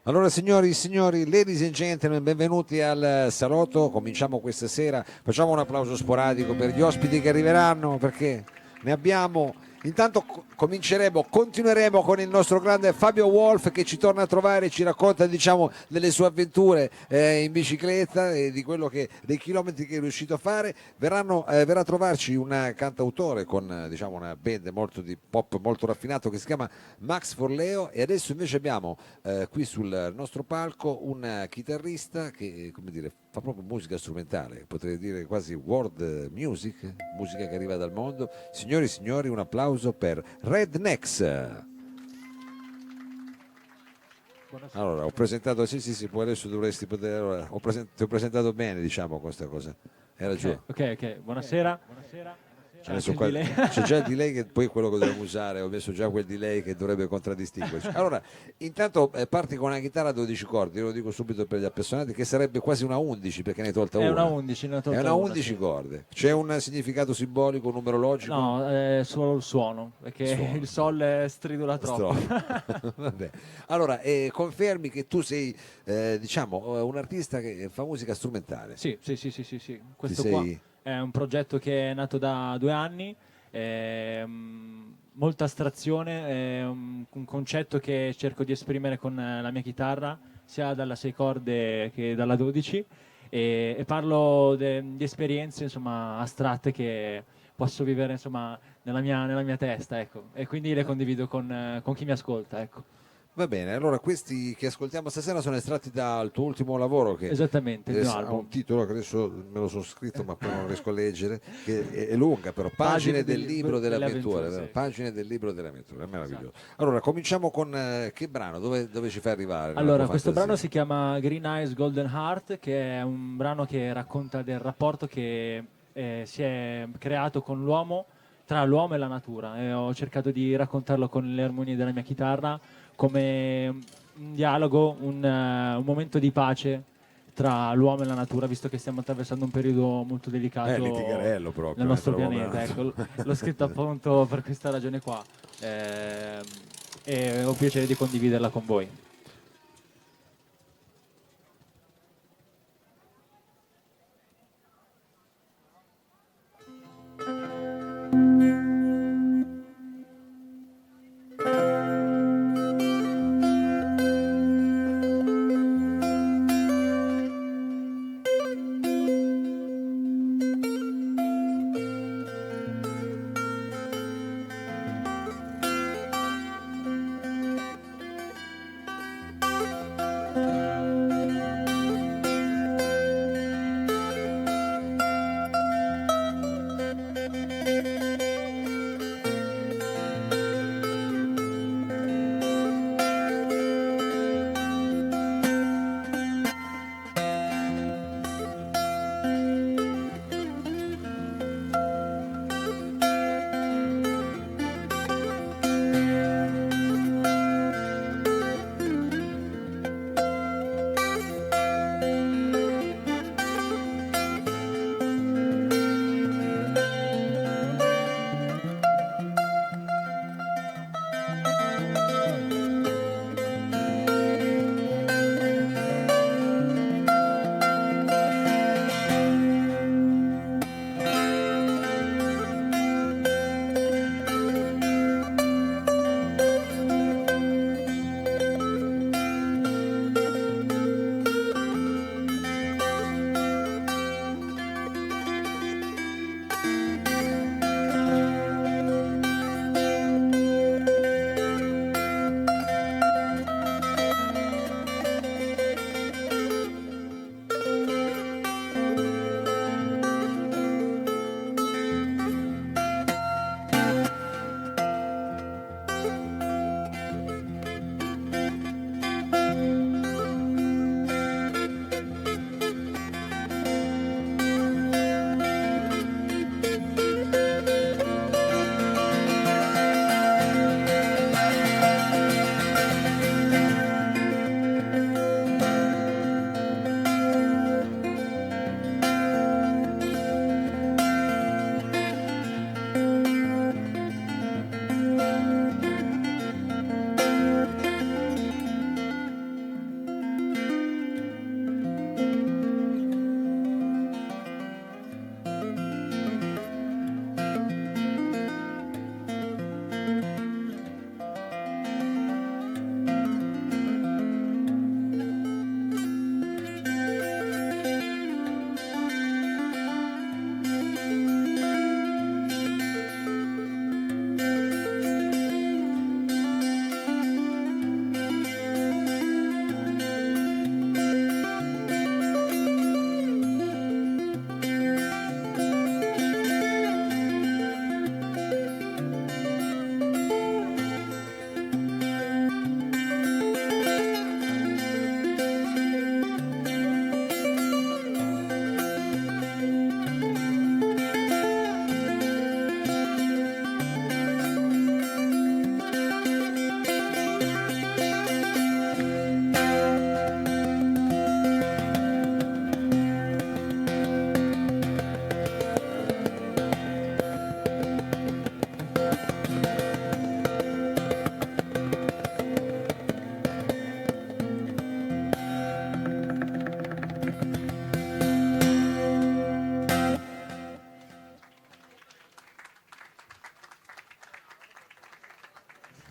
Allora, signori, signori, ladies and gentlemen, benvenuti al salotto. Cominciamo questa sera. Facciamo un applauso sporadico per gli ospiti che arriveranno, perché ne abbiamo. Intanto continueremo con il nostro grande Fabio Wolf che ci torna a trovare e ci racconta, diciamo, delle sue avventure in bicicletta e dei chilometri che è riuscito a fare. Verrà a trovarci un cantautore con, diciamo, una band molto di pop molto raffinato che si chiama Max Forleo, e adesso invece abbiamo qui sul nostro palco un chitarrista che, come dire, fa proprio musica strumentale, potrei dire quasi world music, musica che arriva dal mondo. Signori e signori, un applauso per Rednecks. Buonasera. Allora, ho presentato, sì sì sì, poi adesso dovresti poter, allora, ti ho presentato bene, diciamo, questa cosa, era giù. Ok. Buonasera. C'è anche Adesso il qua delay. c'è già il delay che poi è quello che dobbiamo usare, ho messo già quel delay che dovrebbe contraddistinguerci. Allora, intanto parti con una chitarra a 12 cordi, io lo dico subito per gli appassionati, che sarebbe quasi una 11 perché ne hai tolta È una una. 11, ne ho È tolta una una, 11 sì. corde. C'è un significato simbolico, numerologico? No, è solo il suono, Il perché suono. il sol stridula troppo. Vabbè. Allora, confermi che tu sei, diciamo, un artista che fa musica strumentale. Sì. Ti Questo qua sei... è un progetto che è nato da 2 anni, molta astrazione, è un concetto che cerco di esprimere con la mia chitarra, sia dalla 6 corde che dalla 12, e parlo di esperienze, insomma, astratte che posso vivere, insomma, nella mia testa, ecco, e quindi le condivido con chi mi ascolta, ecco. Va bene, allora questi che ascoltiamo stasera sono estratti dal tuo ultimo lavoro che Esattamente, il mio ha album. un titolo che adesso me lo sono scritto ma poi non riesco a leggere, che è lunga però, Pagine Pagine del libro delle delle avventure, avventure, vero? sì. Pagine del libro delle avventure, è meraviglioso. Esatto. Allora, cominciamo con che brano, dove ci fai arrivare nella tua Allora, questo brano fantasia? si chiama Green Eyes Golden Heart, che è un brano che racconta del rapporto che si è creato con l'uomo, tra l'uomo e la natura. E ho cercato di raccontarlo con le armonie della mia chitarra come un dialogo, un momento di pace tra l'uomo e la natura, visto che stiamo attraversando un periodo molto delicato Litigarello nel proprio, nostro tra l'uomo e la pianeta. Ecco, natura. l'ho scritto appunto per questa ragione qua. Ehm, e ho piacere di condividerla con voi.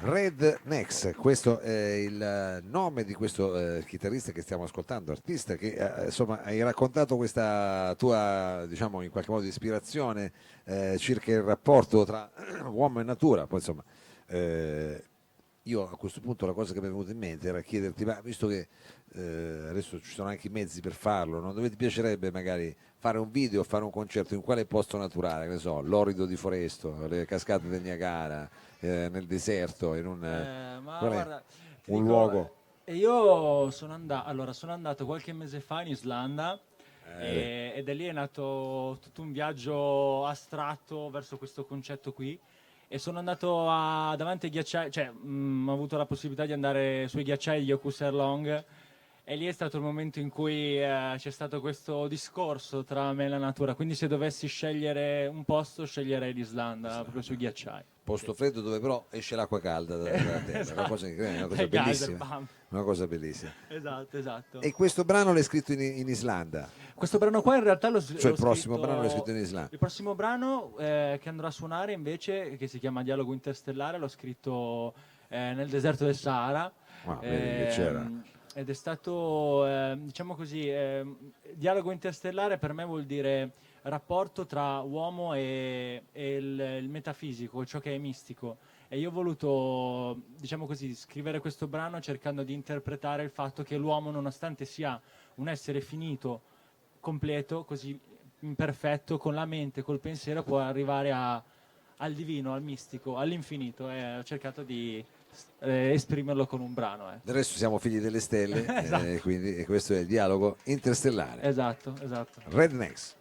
Red Nex, questo è il nome di questo chitarrista che stiamo ascoltando, artista che insomma hai raccontato questa tua, diciamo, in qualche modo ispirazione circa il rapporto tra uomo e natura. Poi insomma io a questo punto la cosa che mi è venuta in mente era chiederti, ma visto che adesso ci sono anche i mezzi per farlo, non dove ti piacerebbe magari fare un video, fare un concerto in quale posto naturale, che ne so, l'Orido di Foresto, le cascate del Niagara, nel deserto, in un, Ma qual è? guarda, ti Un dico, luogo. io sono andato qualche mese fa in Islanda Beh, e da lì è nato tutto un viaggio astratto verso questo concetto qui. E sono andato davanti ai ghiacciai, cioè ho avuto la possibilità di andare sui ghiacciai di Yokuserlong e lì è stato il momento in cui c'è stato questo discorso tra me e la natura. Quindi se dovessi scegliere un posto, sceglierei l'Islanda, proprio sui ghiacciai. Sì. posto freddo dove però esce l'acqua calda dalla terra, una cosa, Esatto. incredibile, una cosa Dai geyser, bellissima, bam. una cosa bellissima. Esatto, esatto. E questo brano l'hai scritto in Islanda, Questo brano qua in realtà cioè l'ho il prossimo brano l'hai scritto scritto. in Islanda. Il prossimo brano che andrò a suonare invece, che si chiama Dialogo Interstellare, l'ho scritto nel deserto del Sahara. Ah, vedi che c'era. Ed è stato, diciamo così, dialogo interstellare per me vuol dire rapporto tra uomo e il metafisico, ciò che è mistico. E io ho voluto, diciamo così, scrivere questo brano cercando di interpretare il fatto che l'uomo, nonostante sia un essere finito, completo, così imperfetto, con la mente, col pensiero, può arrivare al divino, al mistico, all'infinito. E ho cercato di esprimerlo con un brano. Del resto siamo figli delle stelle, Esatto, quindi e questo è il dialogo interstellare. esatto, esatto. Rednecks.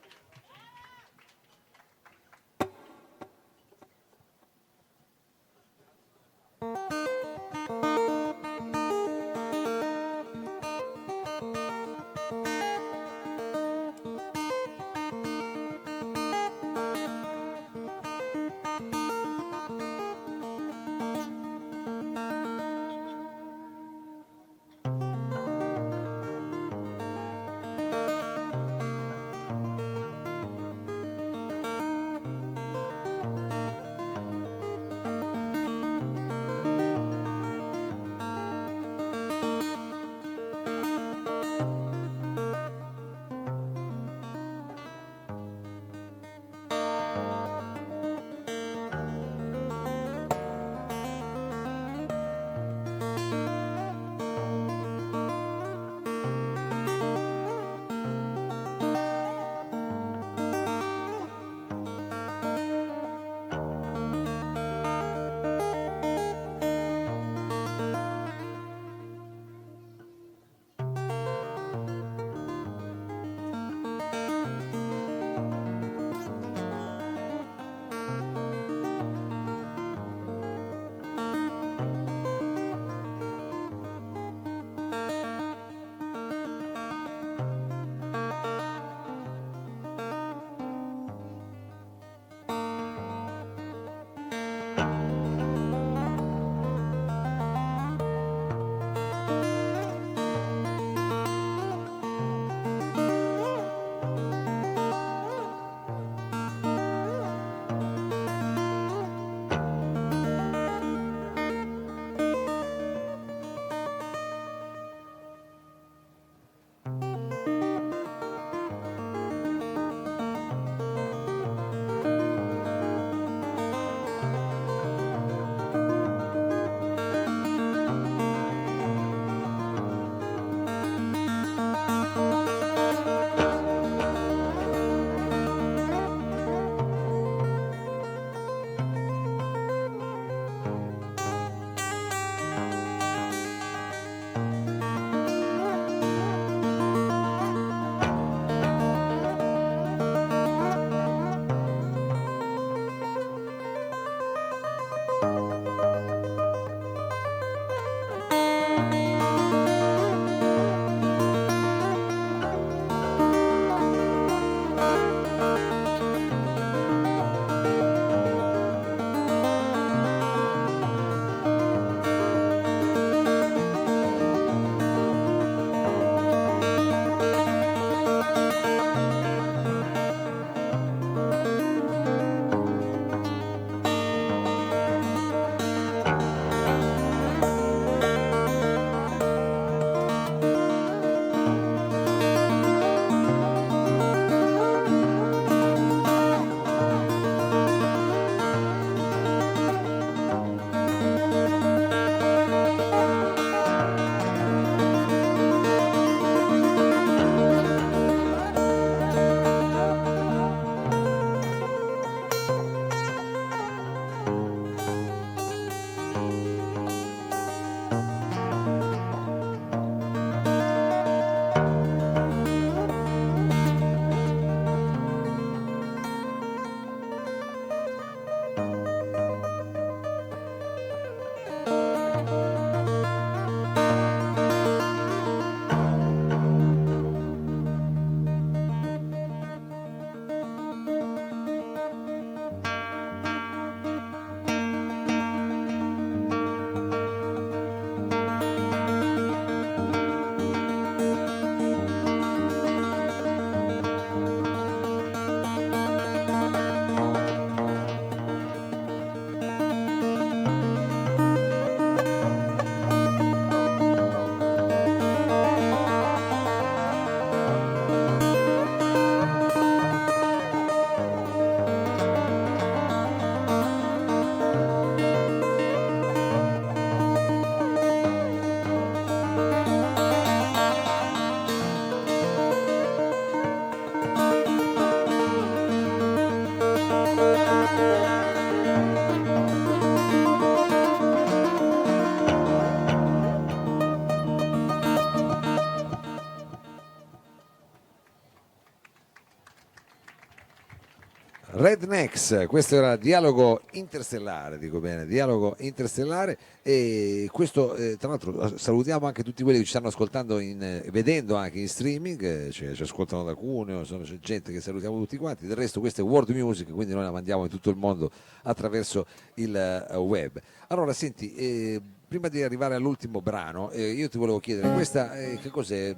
Rednecks, questo era Dialogo Interstellare, dico bene, Dialogo Interstellare, e questo tra l'altro salutiamo anche tutti quelli che ci stanno ascoltando, vedendo anche in streaming, ci ascoltano da Cuneo, c'è gente che salutiamo tutti quanti, del resto questa è World Music, quindi noi la mandiamo in tutto il mondo attraverso il web. Allora senti, prima di arrivare all'ultimo brano, io ti volevo chiedere, questa che cos'è?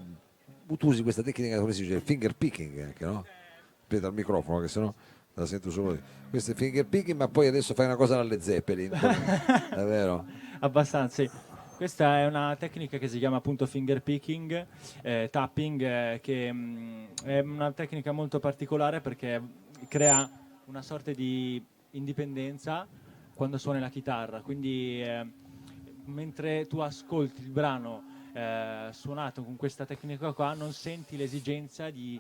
Tu usi questa tecnica, come si dice, finger picking anche, no? Aspetta al microfono che sennò la sento solo io. Questo è finger picking, ma poi adesso fai una cosa alle Zeppelin, è vero? Abbastanza, sì. Questa è una tecnica che si chiama appunto finger picking, tapping, che è una tecnica molto particolare perché crea una sorta di indipendenza quando suoni la chitarra. Quindi mentre tu ascolti il brano suonato con questa tecnica qua, non senti l'esigenza di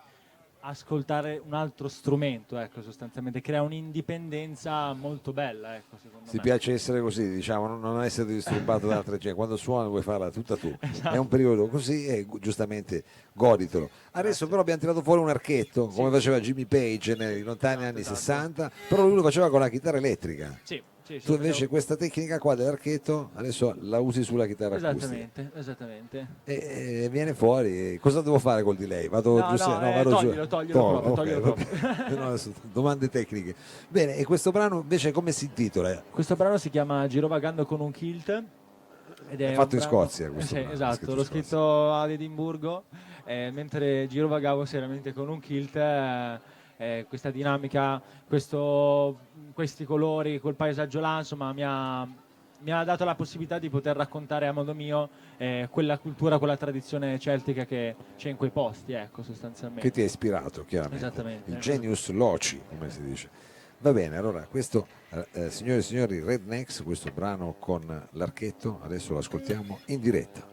ascoltare un altro strumento, ecco, sostanzialmente crea un'indipendenza molto bella, ecco, secondo Ti me. piace essere così, diciamo, non essere disturbato da altre gente, quando suoni vuoi farla tutta tu. È Esatto. un periodo così e giustamente goditelo. Adesso però abbiamo tirato fuori un archetto, come faceva Jimmy Page nei lontani anni Esatto. 60, però lui lo faceva con la chitarra elettrica. Sì, sì, Tu invece questa tecnica qua dell'archetto adesso la usi sulla chitarra acustica. esattamente, esattamente. E viene fuori. Cosa devo fare col delay? Vado No, giù? no, Vado toglilo, giù. toglilo proprio, Ok, toglilo va proprio. bene. No, adesso domande tecniche. Bene, e questo brano invece come si intitola? Questo brano si chiama Girovagando con un kilt ed È è fatto un in brano- Scozia questo sì, brano, è esatto, in l'ho Scozia. scritto ad Edimburgo, mentre girovagavo seriamente con un kilt, questa dinamica, questi colori, quel paesaggio là, insomma, mi ha dato la possibilità di poter raccontare a modo mio quella cultura, quella tradizione celtica che c'è in quei posti, ecco, sostanzialmente. Che ti ha ispirato, chiaramente. Esattamente. Il genius loci, come si dice. Va bene, allora questo, signore e signori, Rednecks, questo brano con l'archetto, adesso lo ascoltiamo in diretta.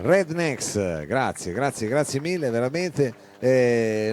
Rednex, grazie mille veramente.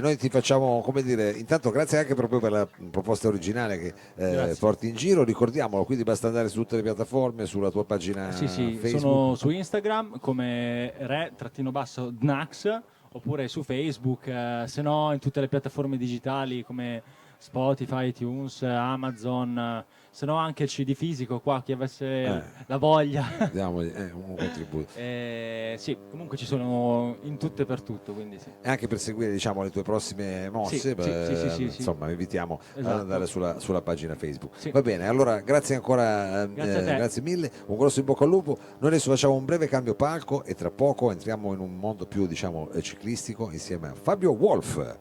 Noi ti facciamo, come dire, intanto grazie anche proprio per la proposta originale che Grazie. porti in giro, ricordiamolo, quindi basta andare su tutte le piattaforme, sulla tua pagina Sì, Facebook. sono su Instagram come re-dnax oppure su Facebook, se no in tutte le piattaforme digitali come Spotify, iTunes, Amazon, se no anche il CD fisico qua, chi avesse la voglia. Diamo un contributo. Sì, comunque ci sono in tutto e per tutto, quindi sì. E anche per seguire, diciamo, le tue prossime mosse, Sì. insomma, vi invitiamo ad Esatto. andare sulla pagina Facebook. Sì. Va bene, allora grazie ancora, Grazie a te. grazie mille, un grosso in bocca al lupo. Noi adesso facciamo un breve cambio palco e tra poco entriamo in un mondo più, diciamo, ciclistico insieme a Fabio Wolf.